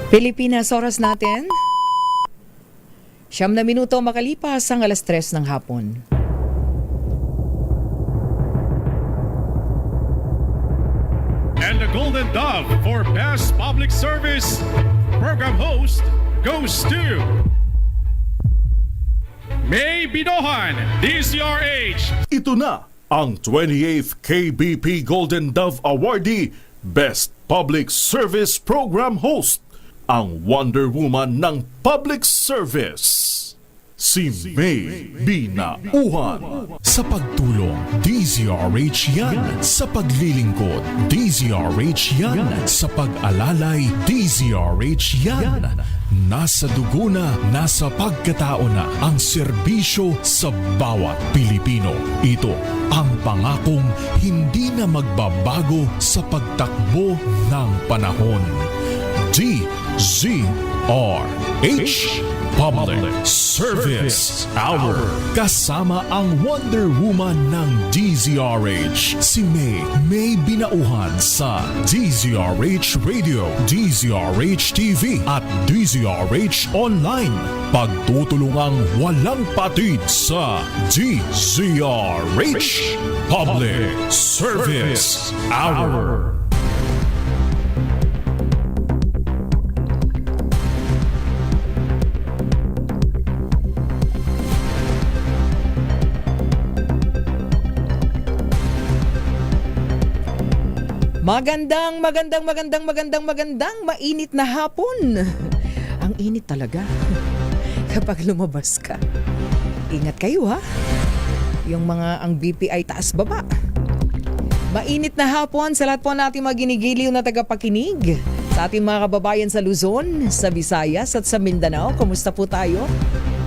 Pilipinas, oras natin 9 minuto makalipas ang 3:00 ng hapon. And the Golden Dove for Best Public Service Program Host goes to May Binohan, DCRH. Ito na ang 28th KBP Golden Dove Awardee Best Public Service Program Host, ang Wonder Woman ng Public Service, si May Binauhan. Sa pagtulong, DZRH yan. Sa paglilingkod, DZRH yan. Sa pag-alalay, DZRH yan. Nasa dugo na, nasa pagkatao na ang serbisyo sa bawat Pilipino. Ito ang pangakong hindi na magbabago sa pagtakbo ng panahon. DZRH Public Service Hour. Kasama ang Wonder Woman ng DZRH, si May Binauhan sa DZRH Radio, DZRH TV at DZRH Online. Pagtutulungang walang patid sa DZRH Public Service Hour. Magandang mainit na hapon. Ang init talaga kapag lumabas ka. Ingat kayo ha. Ang BP ay taas baba. Mainit na hapon sa lahat po natin maginigiliw na tagapakinig. Sa ating mga kababayan sa Luzon, sa Visayas at sa Mindanao, kumusta po tayo?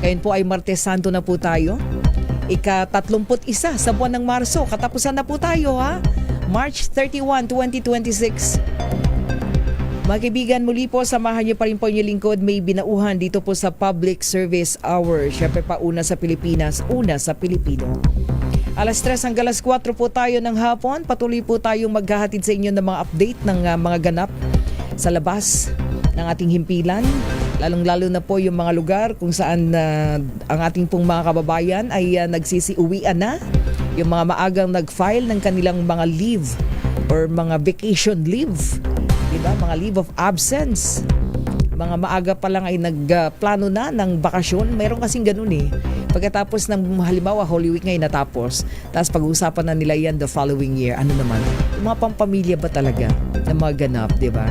Ngayon po ay Martes Santo na po tayo. Ika-31 sa buwan ng Marso. Katapusan na po tayo ha. March 31, 2026. Mga kaibigan, muli po, samahan niyo pa rin po yung lingkod, May Binauhan dito po sa Public Service Hour. Siyempre pa una sa Pilipinas, una sa Pilipino. 3:00 hanggang 4:00 po tayo ng hapon. Patuloy po tayong maghahatid sa inyo ng mga update ng mga ganap sa labas ng ating himpilan. Lalong-lalo na po yung mga lugar kung saan ang ating pong mga kababayan ay nagsisiuwian na. Yung mga maagang nag-file ng kanilang mga leave or mga vacation leave. Diba? Mga leave of absence. Mga maaga pa lang ay nagplano na ng bakasyon. Mayroon kasing ganun eh. Pagkatapos ng halimbawa Holy Week ngayon natapos, tapos pag-uusapan na nila yan the following year. Ano naman? Yung mga pampamilya ba talaga na mga ganap, diba?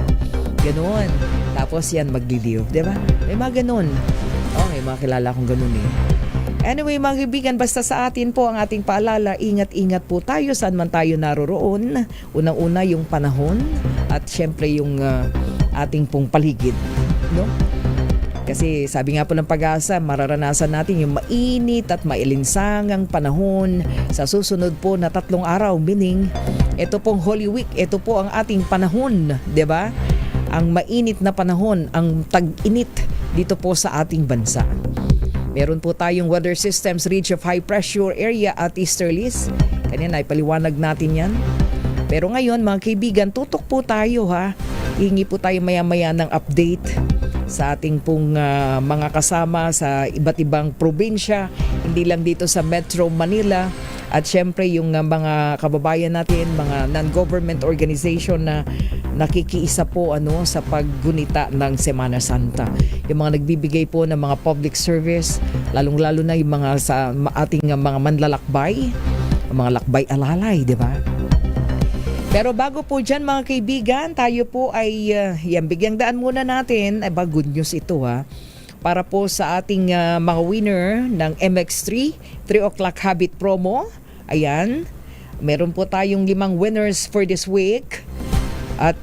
Ganun. Tapos yan magli-leave, diba? May mga ganun. May mga kilala kong ganun eh. Anyway, mga kaibigan, basta sa atin po ang ating paalala, ingat-ingat po tayo saan man tayo naroroon. Unang-una yung panahon at syempre yung ating pong paligid. No? Kasi sabi nga po ng Pag-asa, mararanasan natin yung mainit at mailinsangang panahon sa susunod po na 3 araw. Meaning, ito pong Holy Week, ito po ang ating panahon, di ba? Ang mainit na panahon, ang tag-init dito po sa ating bansa. Meron po tayong weather systems ridge of high pressure area at easterlies. Kanina ay paliwanag natin yan. Pero ngayon mga kaibigan, tutok po tayo ha. Hingi po tayo maya-maya ng update sa ating pong mga kasama sa iba't ibang probinsya. Hindi lang dito sa Metro Manila. At syempre yung mga kababayan natin, mga non-government organization na nakikiisa po sa paggunita ng Semana Santa. Yung mga nagbibigay po ng mga public service, lalong-lalo na yung mga sa ating mga manlalakbay, mga lakbay alalay, di ba? Pero bago po dyan mga kaibigan, tayo po ay bigyang daan muna natin, good news ito ha, para po sa ating mga winner ng MX3, 3 o'clock habit promo. Ayan, meron po tayong 5 winners for this week. At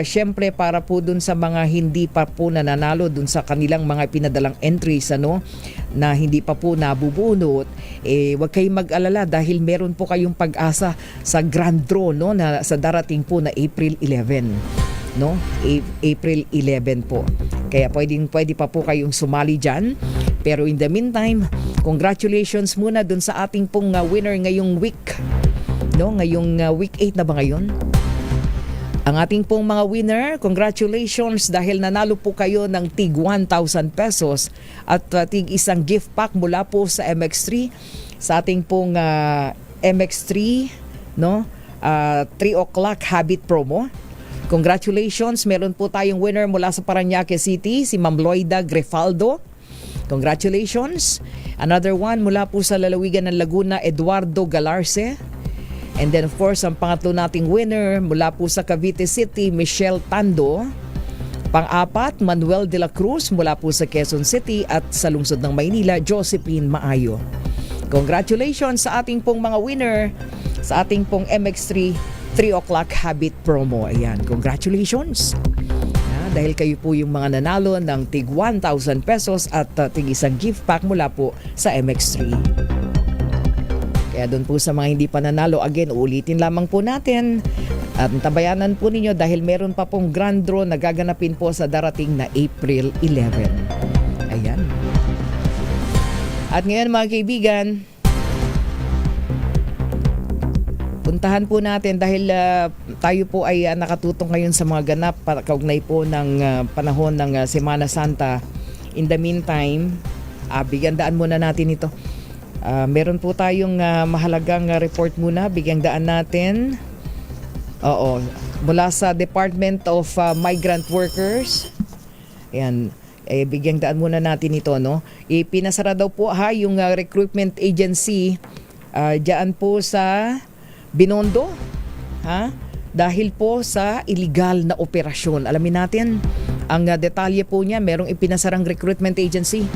syempre para po dun sa mga hindi pa po nananalo dun sa kanilang mga pinadalang entries na hindi pa po nabubunot, wag kayong mag-alala dahil meron po kayong pag-asa sa grand draw na sa darating po na April 11. April 11 po. Kaya pwede pa po kayong sumali dyan. Pero in the meantime, congratulations muna dun sa ating pong winner ngayong week. Ngayong week 8 na ba ngayon? Ang ating pong mga winner, congratulations dahil nanalo po kayo ng tig 1,000 pesos at tig isang gift pack mula po sa MX3 sa ating pong MX3 no 3 o'clock habit promo. Congratulations, meron po tayong winner mula sa Parañaque City, si Ma'am Loida Grefaldo. Congratulations. Another one mula po sa lalawigan ng Laguna, Eduardo Galarce. And then of course, ang pangatlo nating winner mula po sa Cavite City, Michelle Tando. Pang-apat, Manuel de la Cruz mula po sa Quezon City at sa lungsod ng Maynila, Josephine Maayo. Congratulations sa ating pong mga winner sa ating pong MX3 3 o'clock habit promo. Ayan, congratulations. Dahil kayo po yung mga nanalo ng tig 1,000 pesos at tig isang gift pack mula po sa MX3. Kaya doon po sa mga hindi pa nanalo, again, ulitin lamang po natin at tabayanan po ninyo dahil meron pa pong grand draw na gaganapin po sa darating na April 11. Ayan. At ngayon mga kaibigan, puntahan po natin dahil tayo po ay nakatutong ngayon sa mga ganap kaugnay po ng panahon ng Semana Santa. In the meantime, bigyan daan muna natin ito. Meron po tayong mahalagang report muna. Bigyang daan natin. Oo. Mula sa Department of Migrant Workers. Ayan. Bigyang daan muna natin ito. No? Pinasara daw po yung recruitment agency diyan po sa Binondo. Dahil po sa illegal na operasyon. Alamin natin ang detalye po niya. Merong ipinasarang recruitment agency.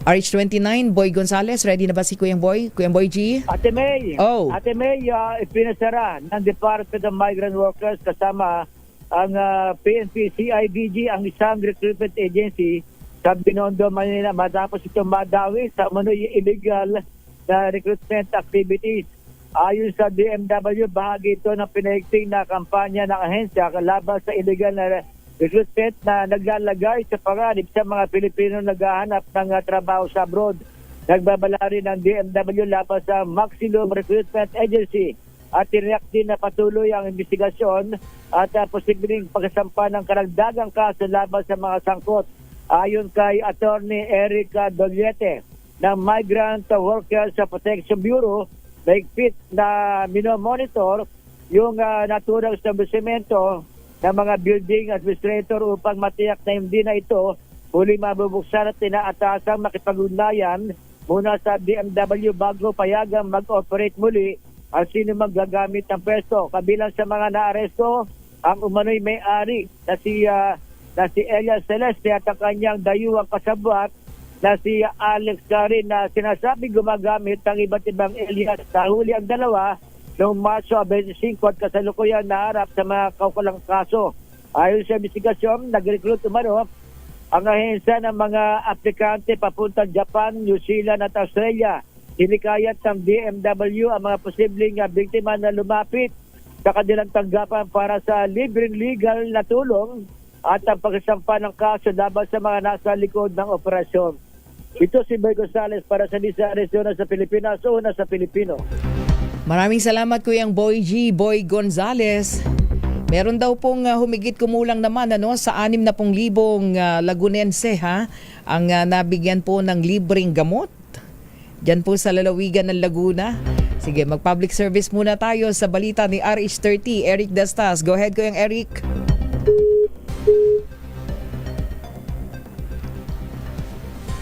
RH29, Boy Gonzales, ready na ba si Kuyang Boy? Kuyang Boy G? Ate May, Oh. Ate May, ipinasara ng Department of Migrant Workers kasama ang PNP CIDG, ang isang recruitment agency sa Binondo, Manila matapos ito madawi sa umano'y illegal na recruitment activities. Ayon sa DMW, bahagi ito ng pinaigting na kampanya ng ahensya kalaban sa illegal na recruitment na naglalagay sa panganib sa mga Pilipino naghahanap ng trabaho sa abroad. Nagbabala rin ng DMW laban sa Maximum Recruitment Agency at tiniyak din na patuloy ang investigasyon at posibleng pagkasampa ng karagdagang kaso laban sa mga sangkot. Ayon kay Attorney Eric Dogliete ng Migrant Workers Protection Bureau, mahigpit na minomonitor yung naturang establishmento ng mga building administrator upang matiyak na hindi na ito huli mabubuksan at tinaatasang makipag-ugnayan muna sa DMW bago payagang mag-operate muli ang sino magagamit ng pwesto. Kabilang sa mga naaresto, ang umano'y may-ari na si Elias Celeste at ang kanyang dayuhang kasabwat na si Alex Carin na sinasabi gumagamit ng iba't ibang Elias. Nahuli ang dalawa noong Marso 25 at kasalukuyan naharap sa mga kaukulang kaso. Ayon sa investigasyon, nag-recruit umano ang ahensya ng mga aplikante papuntang Japan, New Zealand at Australia. Hinikayat ng DMW ang mga posibleng biktima na lumapit sa kanilang tanggapan para sa libreng legal na tulong at ang pagsasampa ng kaso laban sa mga nasa likod ng operasyon. Ito si Boy Gonzales para sa Disares, una sa Pilipinas, una sa Pilipino. Maraming salamat Kuyang Boy G, Boy Gonzales. Meron daw pong humigit kumulang naman sa 60,000 Lagunense ang nabigyan po ng libreng gamot. Diyan po sa lalawigan ng Laguna. Sige, mag-public service muna tayo sa balita ni RH30, Eric Dastas. Go ahead Kuyang Eric.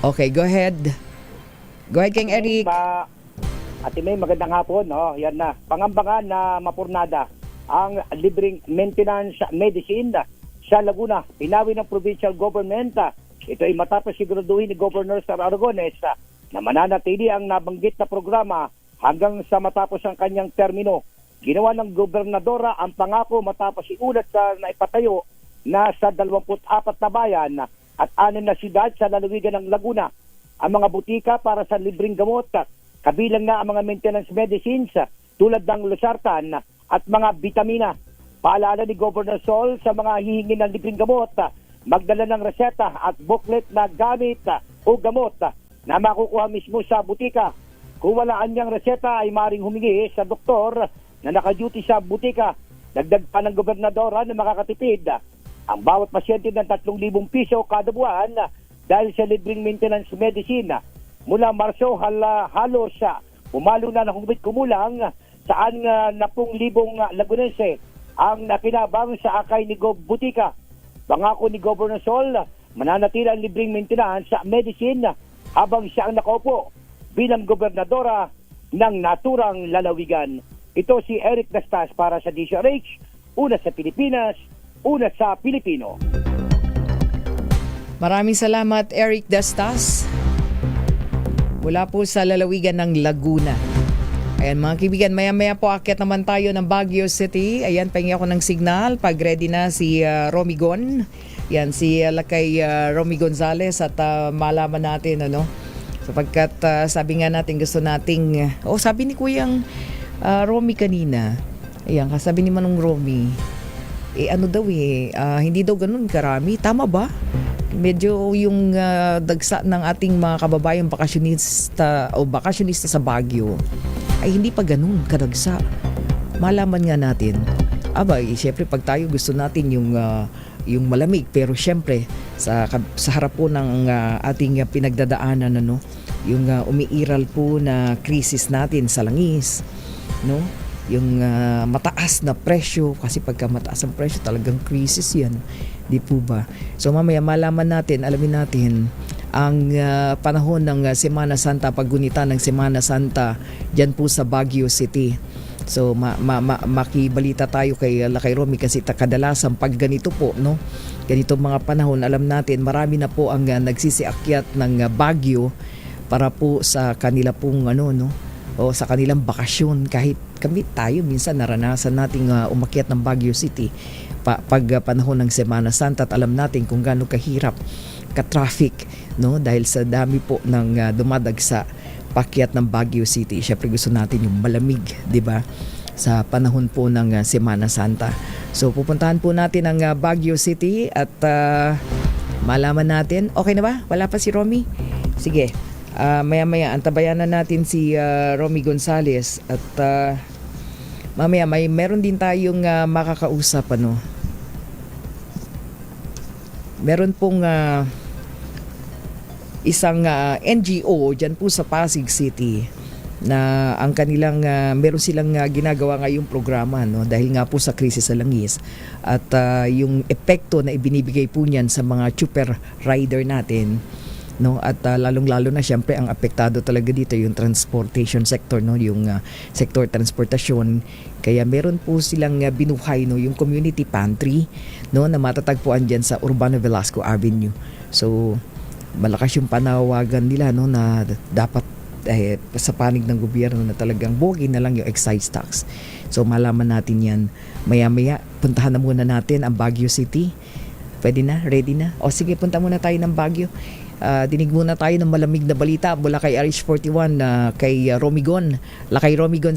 Okay, go ahead. Go ahead Kuyang Eric. Ate May, magandang hapon. Yan na. Pangambangan na mapurnada ang libreng maintenance medicine sa Laguna. Pinawi ng provincial government. Ito ay matapos siguraduhin ni Governor Sir Aragones na mananatili ang nabanggit na programa hanggang sa matapos ang kanyang termino. Ginawa ng gobernadora ang pangako matapos iulat na ipatayo na sa 24 na bayan at 6 na siyudad sa lalawigan ng Laguna ang mga butika para sa libreng gamot. Kabilang na ang mga maintenance medicines tulad ng losartan at mga vitamina. Paalala ni Governor Sol sa mga hihingi ng libreng gamot, magdala ng reseta at booklet na gamit o gamot na makukuha mismo sa butika. Kung wala anyang reseta ay maaaring humingi sa doktor na naka-duty sa butika. Dagdag pa ng gobernadora na makakatipid ang bawat pasyente ng 3,000 piso kada buwan dahil sa libreng maintenance medicine. Mula Marso halos umalo na ng kumulang saan 10,000 Lagunense ang nakinabang sa akay ni Gob Butika. Pangako ni Governor Sol, mananatili ang libreng maintenance sa medicine habang siya ang nakaupo bilang gobernadora ng naturang lalawigan. Ito si Eric Dastas para sa DZRH, una sa Pilipinas, una sa Pilipino. Maraming salamat, Eric Dastas. Mula po sa lalawigan ng Laguna. Ayan mga kaibigan, maya-maya po akyat naman tayo ng Baguio City. Ayan, pahingi ako ng signal. Pag ready na si Romy Gon. Yan, si Lakay Romy Gonzales at malaman natin sapagkat sabi nga natin gusto nating sabi ni Kuyang Romy kanina, ayan, sabi ni Manong Romy, hindi daw ganun karami. Tama ba? Medyo yung dagsa ng ating mga kababayang bakasyonista sa Baguio ay hindi pa ganun kadagsa. Malaman nga natin. Siyempre pag tayo gusto natin yung malamig, pero siyempre sa harap po ng ating pinagdadaanan yung umiiral po na krisis natin sa langis, yung mataas na presyo, kasi pagka mataas ang presyo talagang krisis yan, di po ba? So mamaya alamin natin ang panahon ng Semana Santa, paggunita ng Semana Santa dyan po sa Baguio City. So makibalita tayo kay Romy kasi kadalasan pag ganito po, ganito mga panahon, alam natin marami na po ang nagsisiakyat ng Baguio para po sa kanila pong o sa kanilang bakasyon. Kahit kami tayo minsan naranasan nating umakyat ng Baguio City pag panahon ng Semana Santa, at alam natin kung gaano kahirap ka-traffic dahil sa dami po ng dumadagsa pakyat ng Baguio City. Syempre gusto natin yung malamig, di ba? Sa panahon po ng Semana Santa. So pupuntahan po natin ang Baguio City at malaman natin. Okay na ba? Wala pa si Romy? Sige. Maya-maya antabayan na natin si Romy Gonzales at mamaya meron din tayong makakausap meron pong isang NGO dyan po sa Pasig City na ang kanilang meron silang ginagawa ngayong programa dahil nga po sa krisis sa langis at yung epekto na ibinibigay po niyan sa mga super rider natin at lalong-lalo na siyempre ang apektado talaga dito yung transportation sector yung sector transportasyon. Kaya meron po silang binuhay yung community pantry na matatagpuan diyan sa Urbano Velasco Avenue. So malakas yung panawagan nila na dapat sa panig ng gobyerno na talagang bogey na lang yung excise tax. So malaman natin yan maya-maya. Puntahan na muna natin ang Baguio City. Pwede na? Ready na? O sige, punta muna tayo ng Baguio. Dinig muna tayo ng malamig na balita mula kay RH41 kay Romy Gon. Lakay Romy Gon